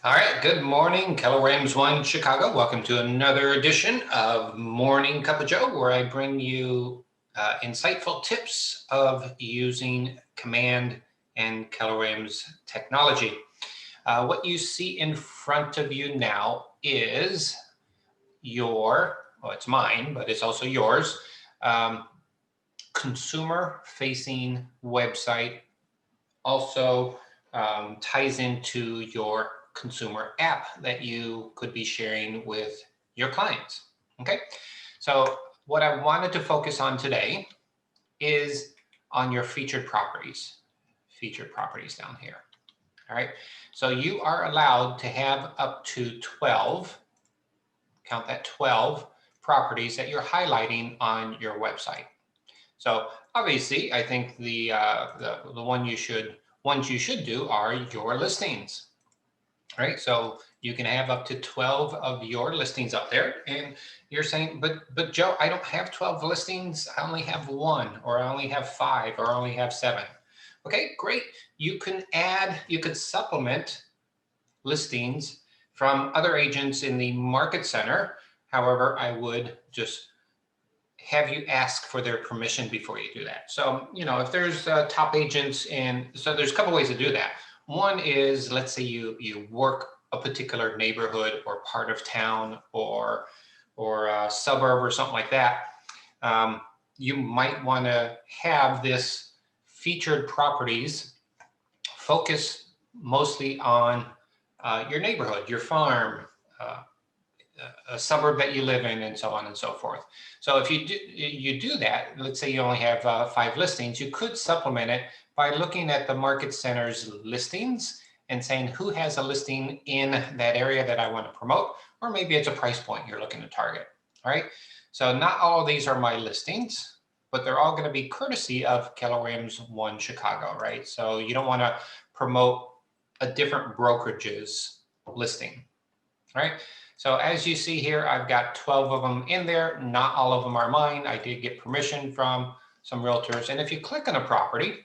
All right, good morning, Keller Williams One Chicago. Welcome to another edition of Morning Cup of Joe, where I bring you insightful tips of using Command and Keller Williams technology. What you see in front of you now is well, it's mine, but it's also yours, um, consumer-facing website. Also ties into your consumer app that you could be sharing with your clients. Okay, so what I wanted to focus on today is on your featured properties down here. All right, so you are allowed to have up to 12, count that, 12 properties that you're highlighting on your website. So obviously, I think the ones you should do are your listings, right? So you can have up to 12 of your listings up there, and you're saying, but Joe, I don't have 12 listings. I only have one, or I only have five, or I only have seven. Okay, great. You could supplement listings from other agents in the market center. However, I would just have you ask for their permission before you do that. So, if there's top agents, and so there's a couple ways to do that. One is, let's say you work a particular neighborhood or part of town or a suburb or something like that. You might want to have this featured properties focus mostly on your neighborhood, your farm, uh, a suburb that you live in, and so on and so forth. So if you do that, let's say you only have 5 listings, you could supplement it by looking at the market center's listings and saying who has a listing in that area that I want to promote, or maybe it's a price point you're looking to target. All right. So not all of these are my listings, but they're all going to be courtesy of Keller Williams One Chicago, right? So you don't want to promote a different brokerage's listing. All right. So as you see here, I've got 12 of them in there. Not all of them are mine. I did get permission from some realtors. And if you click on a property,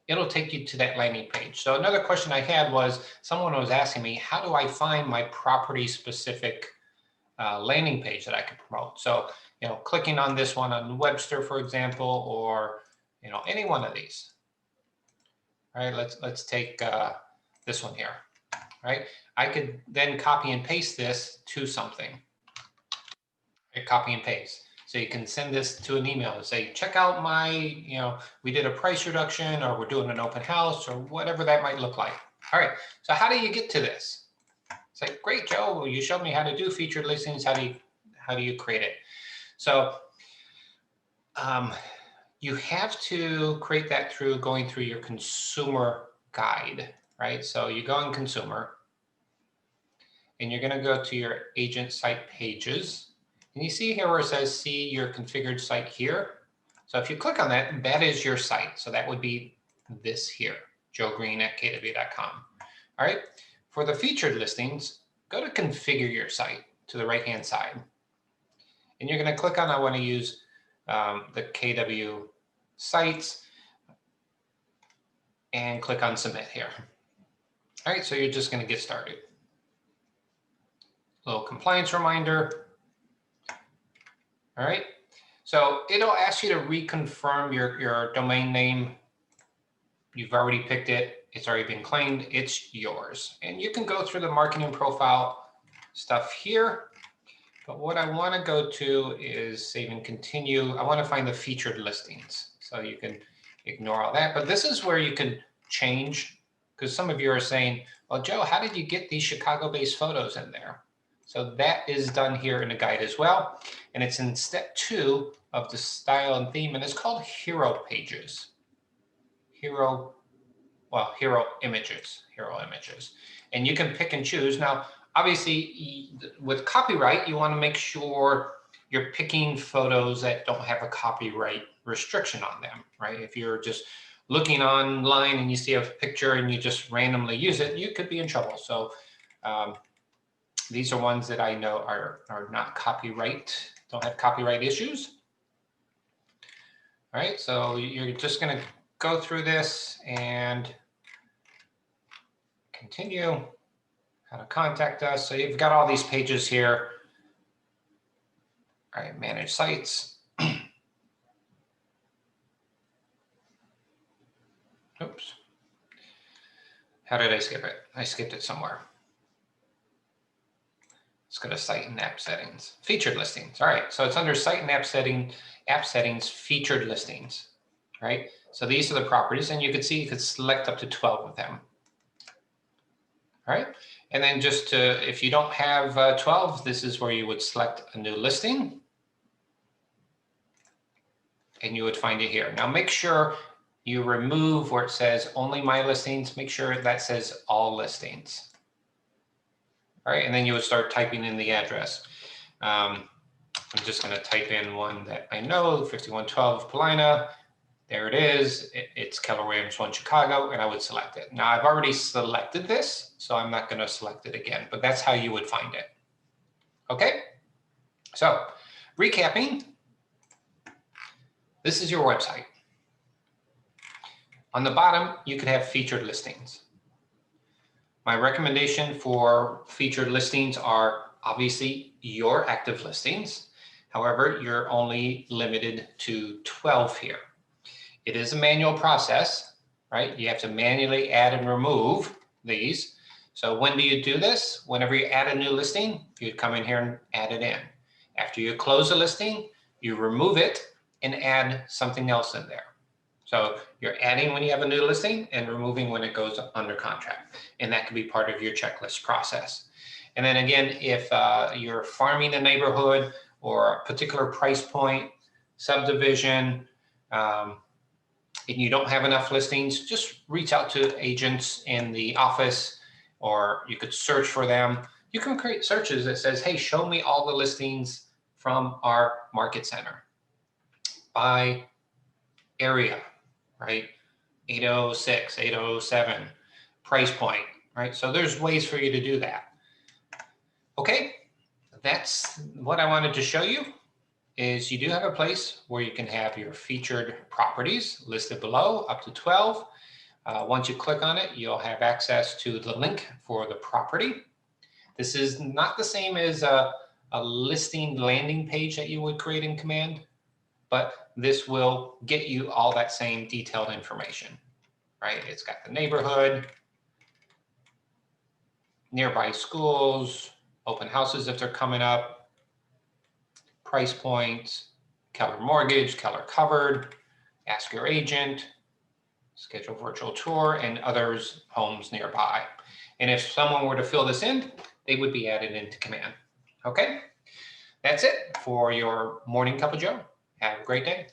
it'll take you to that landing page. So another question I had was, someone was asking me, how do I find my property specific landing page that I could promote? So, clicking on this one on Webster, for example, or, any one of these. All right, let's take this one here. Right? I could then copy and paste this to something. Right? Copy and paste. So you can send this to an email and say, check out we did a price reduction, or we're doing an open house, or whatever that might look like. All right. So how do you get to this? It's like, great, Joe. Well, you showed me how to do featured listings. How do you create it? So you have to create that through going through your consumer guide, right? So you go in consumer, and you're going to go to your agent site pages. And you see here where it says see your configured site here. So if you click on that, that is your site. So that would be this here, joegreen@kw.com. All right. For the featured listings, go to configure your site to the right-hand side. And you're going to click on, I want to use the KW sites, and click on submit here. All right. So you're just going to get started. Little compliance reminder. All right. So it'll ask you to reconfirm your domain name. You've already picked it. It's already been claimed. It's yours. And you can go through the marketing profile stuff here. But what I want to go to is save and continue. I want to find the featured listings. So you can ignore all that. But this is where you can change, because some of you are saying, well, Joe, how did you get these Chicago-based photos in there? So that is done here in the guide as well. And it's in step 2 of the style and theme, and it's called Hero Pages. Hero images. And you can pick and choose. Now, obviously, with copyright, you want to make sure you're picking photos that don't have a copyright restriction on them, right? If you're just looking online and you see a picture and you just randomly use it, you could be in trouble. So these are ones that I know are not copyright, don't have copyright issues. All right, so you're just going to go through this and continue. how to contact us. So you've got all these pages here. All right, manage sites. Oops. How did I skip it? I skipped it somewhere. Let's go to site and app settings, featured listings. All right, so it's under site and app settings, featured listings, right? So these are the properties, and you can see you could select up to 12 of them. All right, and then just to, if you don't have 12, this is where you would select a new listing, and you would find it here. Now make sure you remove where it says only my listings, make sure that says all listings. All right, and then you would start typing in the address. I'm just going to type in one that I know, 5112 Paulina. There it is. It's Keller Williams 1 Chicago, and I would select it. Now, I've already selected this, so I'm not going to select it again, but that's how you would find it. Okay, so recapping, this is your website. On the bottom, you could have featured listings. My recommendation for featured listings are obviously your active listings. However, you're only limited to 12 here. It is a manual process, right? You have to manually add and remove these. So when do you do this? Whenever you add a new listing, you come in here and add it in. After you close a listing, you remove it and add something else in there. So you're adding when you have a new listing and removing when it goes under contract. And that can be part of your checklist process. And then again, if you're farming a neighborhood or a particular price point, subdivision, and you don't have enough listings, just reach out to agents in the office, or you could search for them. You can create searches that says, hey, show me all the listings from our market center by area, right? 806, 807, price point, right? So there's ways for you to do that. Okay, that's what I wanted to show you, is you do have a place where you can have your featured properties listed below, up to 12. Once you click on it, you'll have access to the link for the property. This is not the same as a listing landing page that you would create in Command, but this will get you all that same detailed information, right? It's got the neighborhood, nearby schools, open houses if they're coming up, price points, Keller Mortgage, Keller Covered, ask your agent, schedule virtual tour, and others homes nearby. And if someone were to fill this in, they would be added into Command. Okay, that's it for your Morning Cup of Joe. Have a great day.